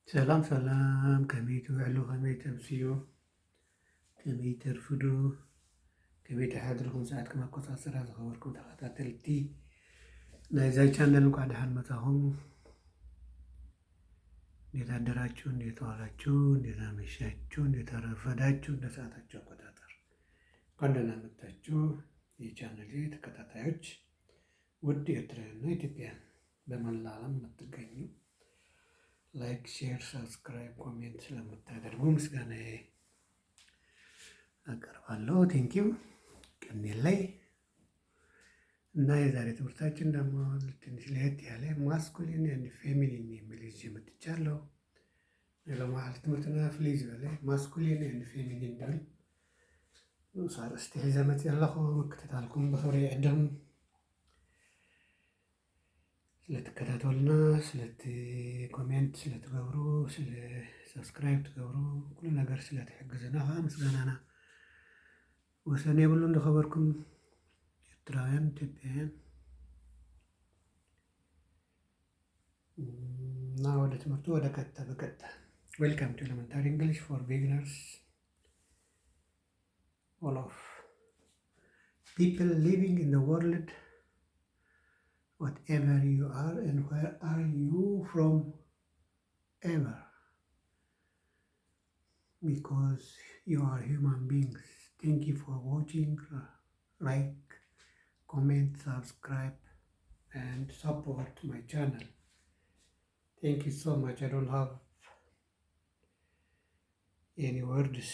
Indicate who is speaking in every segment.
Speaker 1: ሰላም ሰላም ከመይ ትውዕሉ ከመይ ተምስዩ ከመይ ተርፍዱ ከመይ ተሓድርኩም ሰዓትኩም ኣቆፃፅራ ዝኸበርኩም ተኸታተልቲ ናይዛ ቻነል እንኳዕ ደሓን መፃኹም። እንዴት አደራችሁ? እንዴት ዋላችሁ? እንዴት አመሻችሁ? እንዴት አረፈዳችሁ? እንደ ሰዓታችሁ አቆጣጠር እንኳን ደህና መጣችሁ። የቻነሌ ተከታታዮች ውድ ኤርትራውያንና ኢትዮጵያውያን በመላ ዓለም የምትገኙ ላይክ፣ ሼር፣ ሰብስክራይብ፣ ኮሜንት ስለምታደርጉ ምስጋናዬ አቀርባለሁ። ቴንኪው። ቀኔል ላይ እና የዛሬ ትምህርታችን ደግሞ ትንሽ ለየት ያለ ማስኩሊን ኤንድ ፌሚኒን የሚል ይዤ መጥቻለሁ። ለማለት ትምህርትና ፍሊዝ በለ ማስኩሊን ኤንድ ፌሚኒን ብል ሳርስቲ ሒዘመት ያለኹ ምክትታልኩም ብኽብሪ ዕድም ስለትከታተሉና ስለቲ ኮሜንት ስለትገብሩ ስለ ሰብስክራይብ ትገብሩ ኩሉ ነገር ስለትሕግዙና ከዓ ምስጋናና ወሰን የብሉ እንደኸበርኩም ኤርትራውያን ኢትዮጵያውያን እና ወደ ትምህርቱ ወደ በቀጥታ ዌልካም ቱ ኤሌመንታሪ እንግሊሽ ፎር ቢግነርስ all of people living in the world, whatever you are and where are you from ever, because you are human beings. Thank you for watching. Like, comment, subscribe and support my channel. Thank you so much. I don't have any words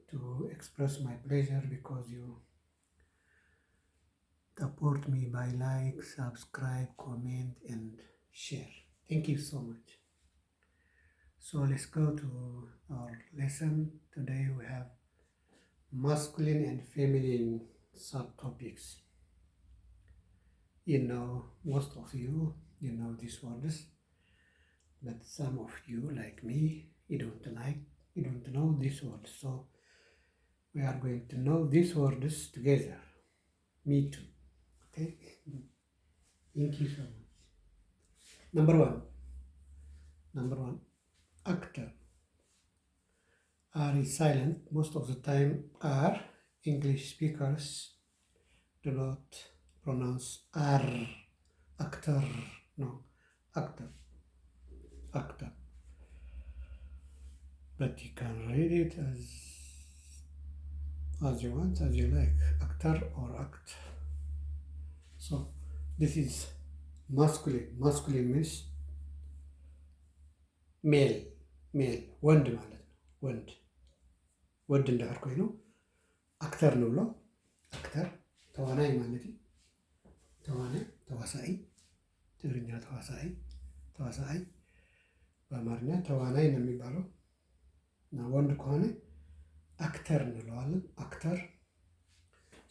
Speaker 1: to express my pleasure because you support me by like, subscribe, comment and share. Thank you so much. So let's go to our lesson. Today we have masculine and feminine subtopics. You know, most of you know these words, but some of you like me, you don't know these words. So we are going to know these words together. Me too. Okay? Thank you so much. Number one, actor. R is silent. Most of the time R, English speakers do not pronounce R. Actor. No, actor. Actor. But you can read it as you want, as you like. Actor or act. So this is masculine. Masculine means male. ወንድ ማለት ነው። ወንድ እንዳልኩ ኮይኑ አክተር ነው ብሎ አክተር ተዋናይ ማለት ነው። ተዋሳይ ትግርኛ ተዋሳይ በአማርኛ ተዋናይ ነው የሚባለው እና ወንድ ከሆነ አክተር እንለዋለን። አክተር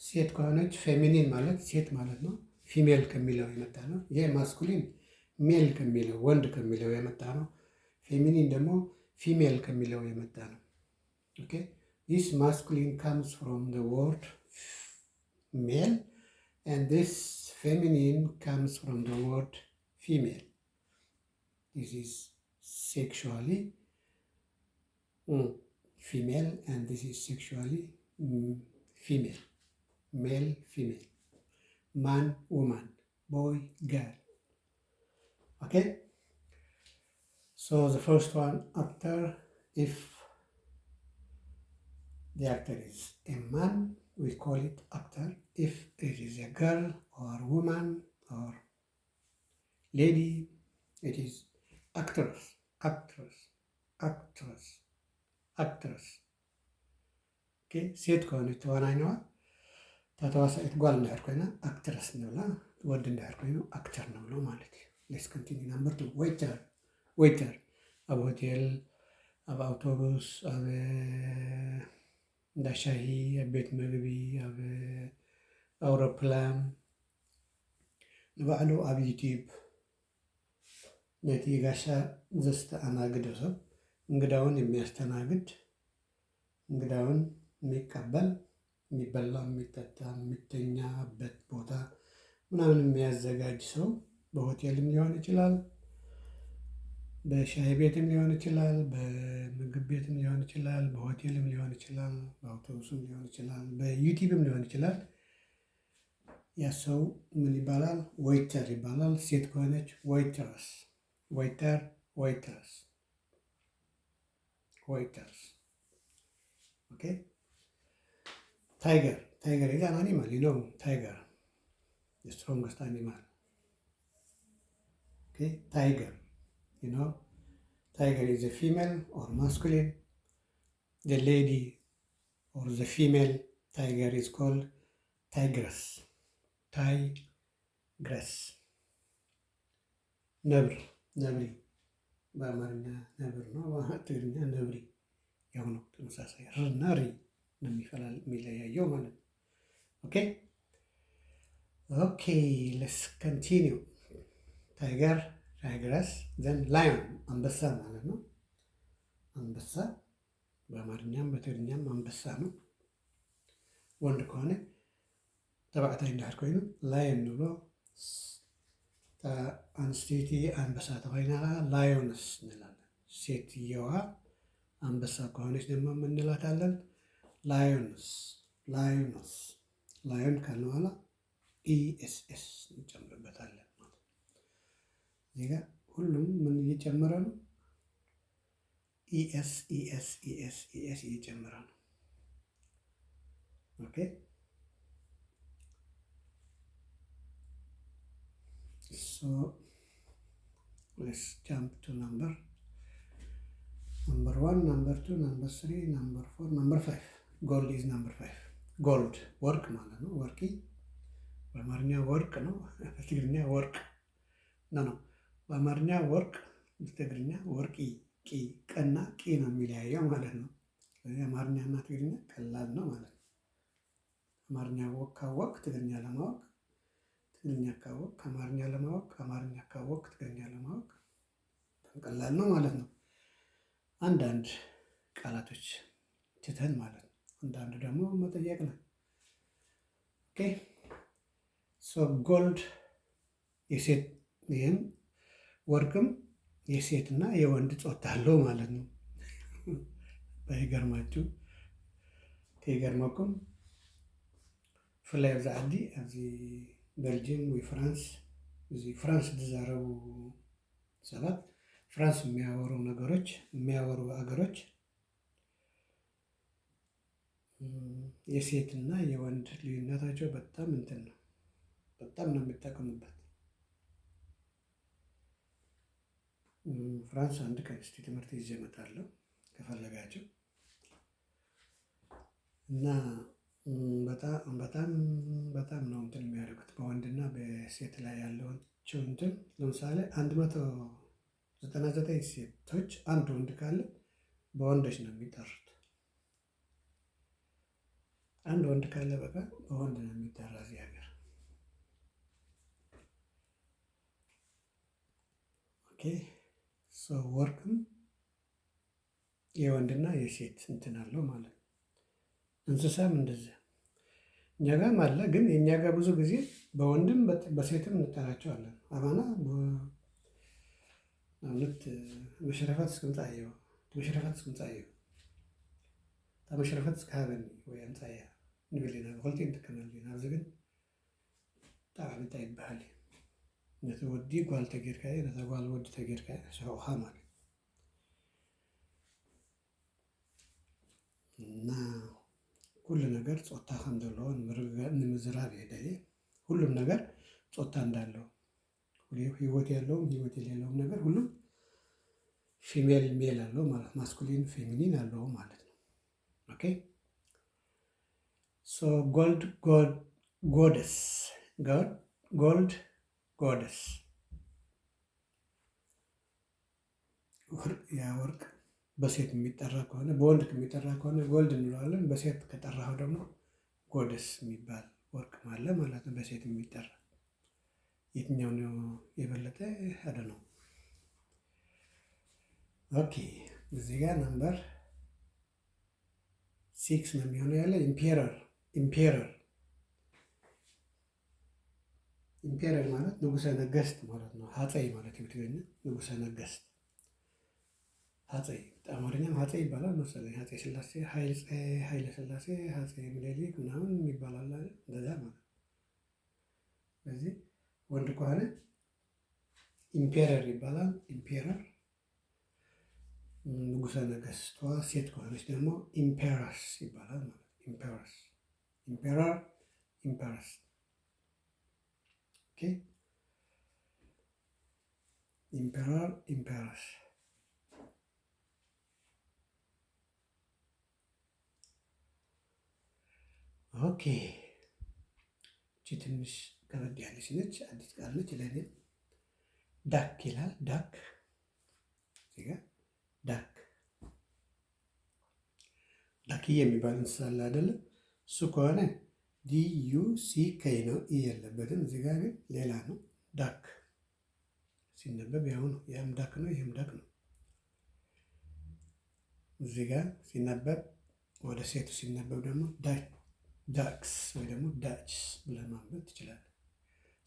Speaker 1: ሴት ከሆነች ፌሚኒን ማለት ሴት ማለት ነው። ፊሜል ከሚለው የመጣ ነው። ይሄ ማስኩሊን ሜል ከሚለው ወንድ ከሚለው የመጣ ነው። ፌሚኒን ደግሞ ፊሜል ከሚለው የመጣ ነው። ኦኬ this masculine comes from the word male and this feminine comes from the word female. This is sexually female and this is sexually female. Male, female, man, woman, boy, girl. Okay? So the first one, actor. If the actor is a man, we call it actor. If it is a girl or woman or lady, it is actress. Okay? ሴት ከሆነች ተዋናይ ነዋ። ተዋሳኢት ጓል እንዳይር ኮይና አክትረስ ንብላ ወድ እንዳይር ኮይኑ አክተር ንብሎ ማለት እዩ። ሌትስ ኮንቲኒው። ነምበር 2 ዌይተር ኣብ ሆቴል፣ ኣብ ኣውቶቡስ፣ ኣብ እንዳ ሻሂ፣ ኣብ ቤት ምግቢ፣ ኣብ ኣውሮፕላን ንባዕሉ ኣብ ዩቲዩብ ነቲ ጋሻ ዘስተኣናግድ ሰብ እንግዳውን የሚያስተናግድ እንግዳውን የሚቀበል የሚበላ የሚጠጣ የሚተኛበት ቦታ ምናምን የሚያዘጋጅ ሰው በሆቴልም ሊሆን ይችላል፣ በሻይ ቤትም ሊሆን ይችላል፣ በምግብ ቤትም ሊሆን ይችላል፣ በሆቴልም ሊሆን ይችላል፣ በአውቶቡስም ሊሆን ይችላል፣ በዩቲዩብም ሊሆን ይችላል። ያ ሰው ምን ይባላል? ዌይተር ይባላል። ሴት ከሆነች ዌይተርስ፣ ዌይተር፣ ዌይተርስ፣ ዌይተርስ። ኦኬ። ታይገር፣ ታይገር is an animal, you know, tiger, the strongest animal. Okay, tiger, you know, tiger is a female or masculine. The lady or the female tiger is called tigress. Tigress. ነብር፣ ነብሪ በአማርኛ ነብር ነው፣ በትግርኛ ነብሪ ያው ነው። ተመሳሳይ ርና ሪ ነው የሚለያየው ማለት ነው። ኦኬ ኦኬ ሌትስ ኮንቲኒው። ታይገር፣ ታይግረስ፣ ዘን ላዮን አንበሳ ማለት ነው። አንበሳ በአማርኛም በትግርኛም አንበሳ ነው። ወንድ ከሆነ ተባዕታይ እንዳሕር ኮይኑ ላዮን ንብሎ፣ አንስተይቲ አንበሳ ተኮይና ላዮንስ እንላለን። ሴትየዋ አንበሳ ከሆነች ደግሞ ምን እንላታለን? ላዮንስ፣ ላዮንስ። ላዮን ካልን በኋላ ኢኤስኤስ እንጨምርበታለን ማለት ነው። እዚህ ጋር ሁሉም ምን እየጨመረ ነው? ኢኤስ ኢኤስ ኢኤስ ኢኤስ እየጨመረ ነው። ኦኬ so let's jump to number 1, number 2, number 3, number 4, number 5. gold is number 5. ጎልድ ወርቅ ማለት ነው። ወርቂ በአማርኛ ወርቅ ነው፣ በትግርኛ ወርቅ ነው። በአማርኛ ወርቅ፣ በትግርኛ ወርቂ፣ ቂ፣ ቀና ቂ ነው የሚለያየው ማለት ነው። ስለዚህ አማርኛ እና ትግርኛ ቀላል ነው ማለት ነው። አማርኛ ካወቅ ትግርኛ ለማወቅ፣ ትግርኛ ካወቅ አማርኛ ለማወቅ፣ አማርኛ ካወቅ ትግርኛ ለማወቅ ቀላል ነው ማለት ነው። አንዳንድ ቃላቶች ትተን ማለት ነው። አንዳንዱ ደግሞ መጠየቅ ነው። ኦኬ ሶ ጎልድ የሴት ይህም ወርቅም የሴትና የወንድ ጾታ አለው ማለት ነው። ባይገርማችሁ ከይገርመኩም ፍላይ ኣብዚ ዓዲ ኣብዚ ቤልጅየም ወይ ፍራንስ፣ እዚ ፍራንስ ዝዛረቡ ሰባት ፍራንስ የሚያወሩ አገሮች የሴትና የወንድ ልዩነታቸው በጣም እንትን ነው። በጣም ነው የሚጠቀሙበት። ፍራንስ አንድ ቀን እስቲ ትምህርት ይዤ እመጣለሁ ከፈለጋቸው እና በጣም ነው እንትን የሚያደርጉት በወንድና በሴት ላይ ያለውን እንትን። ለምሳሌ 199 ሴቶች አንድ ወንድ ካለ በወንዶች ነው የሚጠሩት። አንድ ወንድ ካለ በቃ በወንድ ነው የሚጠራ እዚህ ሀገር። ኦኬ ሶ ወርቅም የወንድና የሴት እንትን አለው ማለት ነው። እንስሳም እንደዚያ እኛ ጋርም አለ፣ ግን የእኛ ጋር ብዙ ጊዜ በወንድም በሴትም እንጠራቸዋለን። አባና ሁለት መሽረፈት እስክምፃየው መሽረፈት እስክምፃየው መሽረፈት እስካበኒ ወይ ኣምፃያ ንብል ኢና ብክልቲ ንጥቀመሉ ኢና። ኣብዚ ግን ብጣዕሚ እንታይ ይበሃል ነቲ ወዲ ጓል ተጌርካዮ ነታ ጓል ወዲ ተጌርካዮ ስሑቕኻ ማለት እና ኩሉ ነገር ፆታ ከም ዘለዎ ንምዝራብ የደልየ። ሁሉም ነገር ፆታ እንዳለው ህይወት ያለውም ህይወት የሌለውም ነገር ሁሉም ፊሜል ሜል አለው ማለት ማስኩሊን ፌሚኒን አለው ማለት ነው። ኦኬ ሶ ጎልድ ጎደስ፣ ጎልድ ጎደስ ያ ወርቅ በሴት የሚጠራ ከሆነ በወንድ የሚጠራ ከሆነ ጎልድ እንለዋለን። በሴት ከጠራኸው ደግሞ ጎደስ የሚባል ወርቅ አለ ማለት ነው። በሴት የሚጠራ የትኛው ነው የበለጠ ሄደ ነው? ኦኬ እዚህ ጋር ነምበር 6 ነው የሚሆነው ያለ ኢምፔረር። ኢምፔረር ማለት ንጉሰ ነገስት ማለት ነው። ሀፀይ ማለት የትግርኛ ንጉሰ ነገስት አፄ አማርኛም አፄ ይባላል መሰለኝ። አፄ ስላሴ፣ ኃይለ ስላሴ፣ አፄ ምኒልክ ምናምን ይባላል እንደዛ ማለት። ስለዚህ ወንድ ከሆነ ኢምፔረር ይባላል። ኢምፔረር ንጉሠ ነገሥቷ። ሴት ከሆነች ደግሞ ኢምፔረስ ይባላል ማለት ኢምፔረስ፣ ኢምፔረር፣ ኢምፔረስ። ኦኬ ኢምፔረር፣ ኢምፔረስ። ኦኬ እቺ ትንሽ ከበድ ያለች ነች፣ አዲስ ቃል ነች ለእኔ። ዳክ ይላል። ዳክ እዚህ ጋር ዳክ ዳክዬ የሚባል እንስሳ አለ አይደለ? እሱ ከሆነ DUCK ነው፣ ኢ የለበትም። እዚህ ጋር ግን ሌላ ነው። ዳክ ሲነበብ ያው ነው። ያም ዳክ ነው፣ ይህም ዳክ ነው። እዚህ ጋር ሲነበብ ወደ ሴቱ ሲነበብ ደግሞ ዳክስ ወይ ደግሞ ዳችስ ብለን ማንበብ ትችላለን።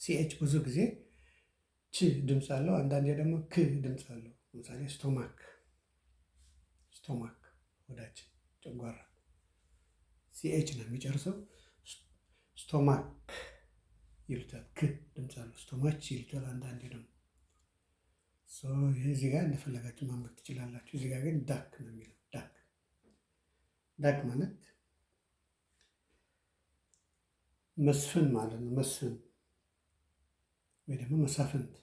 Speaker 1: ሲኤች ብዙ ጊዜ ች ድምፅ አለው፣ አንዳንዴ ደግሞ ክ ድምፅ አለው። ለምሳሌ ስቶማክ፣ ስቶማክ ወዳችን ጨጓራ ሲኤች ነው የሚጨርሰው። ስቶማክ ይሉታል፣ ክ ድምፅ አለው። ስቶማች ይሉታል አንዳንዴ ደግሞ። እዚህ ጋር እንደፈለጋችሁ ማንበብ ትችላላችሁ። እዚህ ጋር ግን ዳክ ነው የሚለው። ዳክ ዳክ ማለት መስፍን ማለት ነው። መስፍን ወይ ደግሞ መሳፍንት፣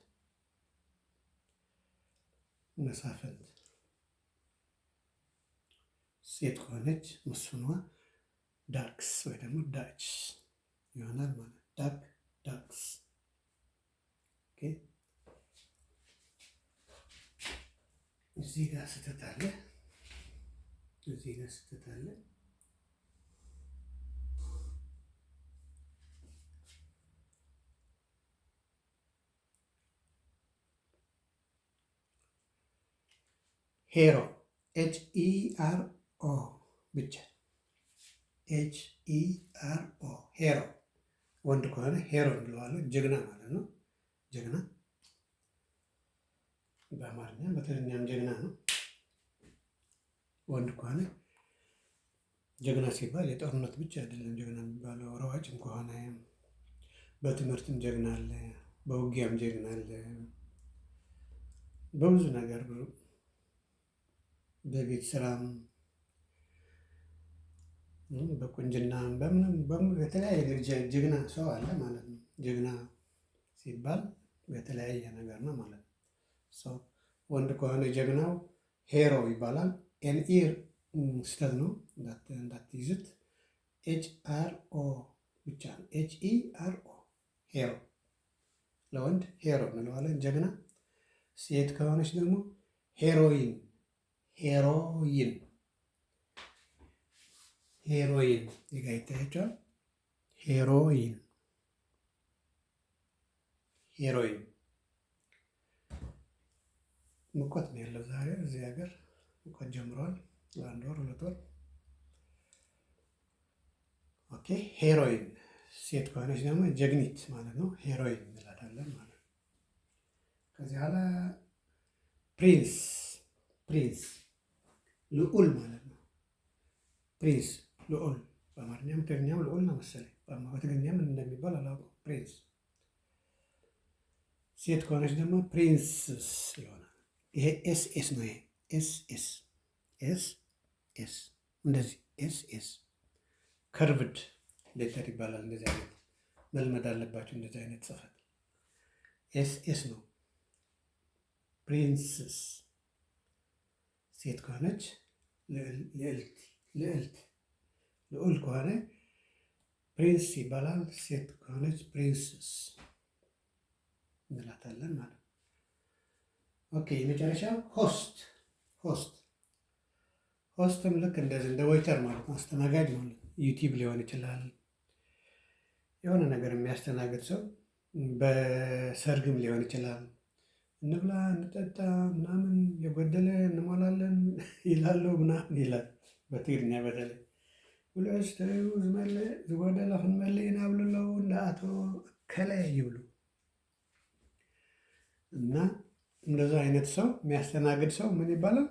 Speaker 1: መሳፍንት። ሴት ከሆነች መስፍኗ ዳክስ ወይ ደግሞ ዳች ይሆናል ማለት ዳክ፣ ዳክስ። እዚህ ጋር ስህተት አለ፣ እዚህ ጋር ስህተት አለ። ሄሮ HERO ብቻ HERO ሄሮ። ወንድ ከሆነ ሄሮ እንለዋለን፣ ጀግና ማለት ነው። ጀግና በአማርኛም በትግርኛም ጀግና ነው። ወንድ ከሆነ ጀግና ሲባል የጦርነት ብቻ አይደለም ጀግና የሚባለው፣ ሯጭም ከሆነ በትምህርትም ጀግና አለ፣ በውጊያም ጀግና አለ፣ በብዙ ነገር በቤት ስራም በቁንጅናም በምንም በሙሉ የተለያየ ጀግና ሰው አለ ማለት ነው። ጀግና ሲባል በተለያየ ነገር ነው ማለት ነው። ሰው ወንድ ከሆነ ጀግናው ሄሮ ይባላል። ኤንኢ ስህተት ነው እንዳትይዙት። HRO ብቻ ነው። HERO ሄሮ። ለወንድ ሄሮ እንለዋለን ጀግና። ሴት ከሆነች ደግሞ ሄሮይን፣ ሄሮይን፣ ሄሮይን ጋ ይታያቸዋል። ሄሮይን፣ ሄሮይን። ሙቀት ነው ያለው ዛሬ እዚህ ሀገር፣ ሙቀት ጀምሯል። ለአንድ ወር 2 ወር። ኦኬ ሄሮይን። ሴት ከሆነች ደግሞ ጀግኒት ማለት ነው። ሄሮይን እንላታለን ማለት ነው። ከዚህ በኋላ ፕሪንስ፣ ፕሪንስ ልዑል ማለት ነው። ፕሪንስ ልዑል፣ በአማርኛም ትግርኛም ልዑል ነው መሰለኝ፣ በትግርኛም እንደሚባል አላውቅም። ፕሪንስ። ሴት ከሆነች ደግሞ ፕሪንስስ ይሆናል። ይሄ ኤስኤስ ነው። ይሄ ኤስኤስ፣ ኤስኤስ እንደዚህ ኤስኤስ ከርቭድ ሌተር ይባላል። እንደዚህ አይነት መልመድ አለባቸው። እንደዚህ አይነት ጽፈት ኤስኤስ ነው። ፕሪንስስ። ሴት ከሆነች ልዕልት፣ ልዕልት። ልዑል ከሆነ ፕሪንስ ይባላል። ሴት ከሆነች ፕሪንስስ እንላታለን ማለት ነው። ኦኬ የመጨረሻ ሆስት፣ ሆስት። ሆስትም ልክ እንደዚህ እንደ ዌይተር ማለት ነው። አስተናጋጅ ማለት ነው። ዩቲዩብ ሊሆን ይችላል፣ የሆነ ነገር የሚያስተናግድ ሰው። በሰርግም ሊሆን ይችላል። እንብላ እንጠጣ ምናምን የጎደለ እንሞላለን ይላሉ ምናምን ይላል። በትግርኛ በተለይ ብልዕስ ተለዩ ዝመልእ ዝጎደለ ክንመልእ ኢና ብልለው እንደ አቶ ከላይ ይብሉ እና እንደዛ አይነት ሰው የሚያስተናግድ ሰው ምን ይባላል?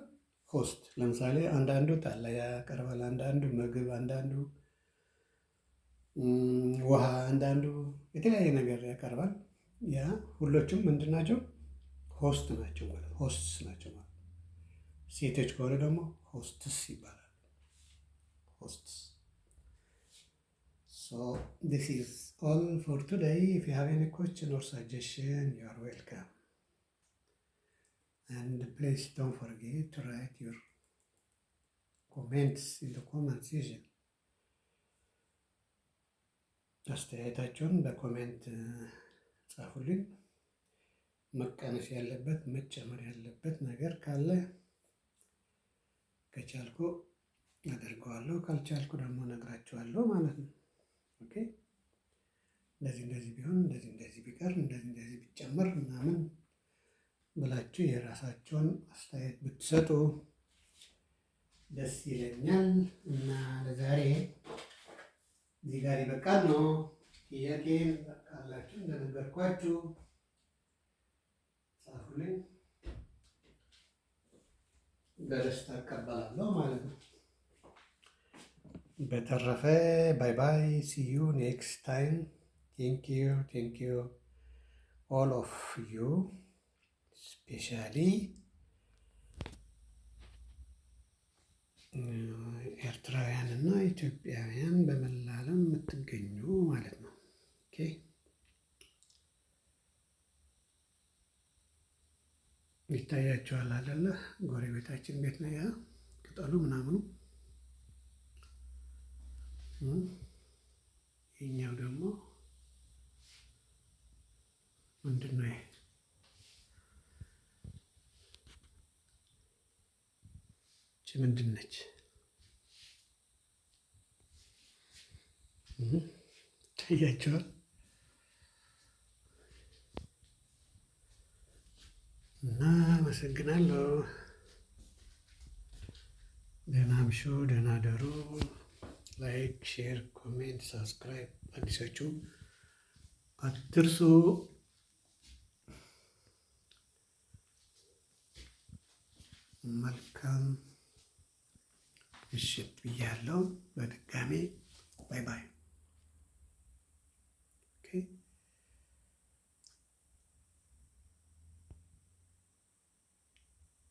Speaker 1: ሆስት ለምሳሌ አንዳንዱ ጠላ ያቀርባል፣ አንዳንዱ ምግብ፣ አንዳንዱ ውሃ፣ አንዳንዱ የተለያየ ነገር ያቀርባል። ያ ሁሎችም ምንድን ናቸው? ሆስት ናቸው ማለት ሆስትስ ናቸው ማለት። ሴቶች ከሆነ ደግሞ ሆስትስ ይባላል። ሆስትስ። So this is all for today. If you have any question or suggestion, you are welcome. And please don't forget to write your comments in the comment section. አስተያየታችሁን በኮሜንት ጻፉልኝ። መቀነስ ያለበት መጨመር ያለበት ነገር ካለ ከቻልኩ አደርገዋለሁ፣ ካልቻልኩ ደግሞ ነግራችኋለሁ ማለት ነው። ኦኬ እንደዚህ ቢሆን እንደዚህ ቢቀር እንደዚህ ቢጨመር ምናምን ብላችሁ የራሳችሁን አስተያየት ብትሰጡ ደስ ይለኛል። እና ለዛሬ እዚህ ጋር ይበቃል ነው። ጥያቄን ካላችሁ እንደነገርኳችሁ ጻፉልኝ፣ በደስታ እቀበላለሁ ማለት ነው። በተረፈ ባይ ባይ፣ ሲ ዩ ኔክስት ታይም። ቴንክ ዩ ኦል ኦፍ ዩ ስፔሻሊ ኤርትራውያን እና ኢትዮጵያውያን በመላ ዓለም የምትገኙ ማለት ነው። ኦኬ ይታያችኋል አይደለ? ጎረቤታችን ቤት ነው ያ ቅጠሉ ምናምኑ። ይኛው ደግሞ ምንድን ነው? ይቺ ምንድን ነች? ይታያችኋል? እና አመሰግናለሁ። ደህና አምሹ፣ ደህና ደሩ። ላይክ፣ ሼር፣ ኮሜንት፣ ሳብስክራይብ አዲሶቹ አትርሱ። መልካም ምሽት ብያለሁ። በድጋሜ ባይ ባይ።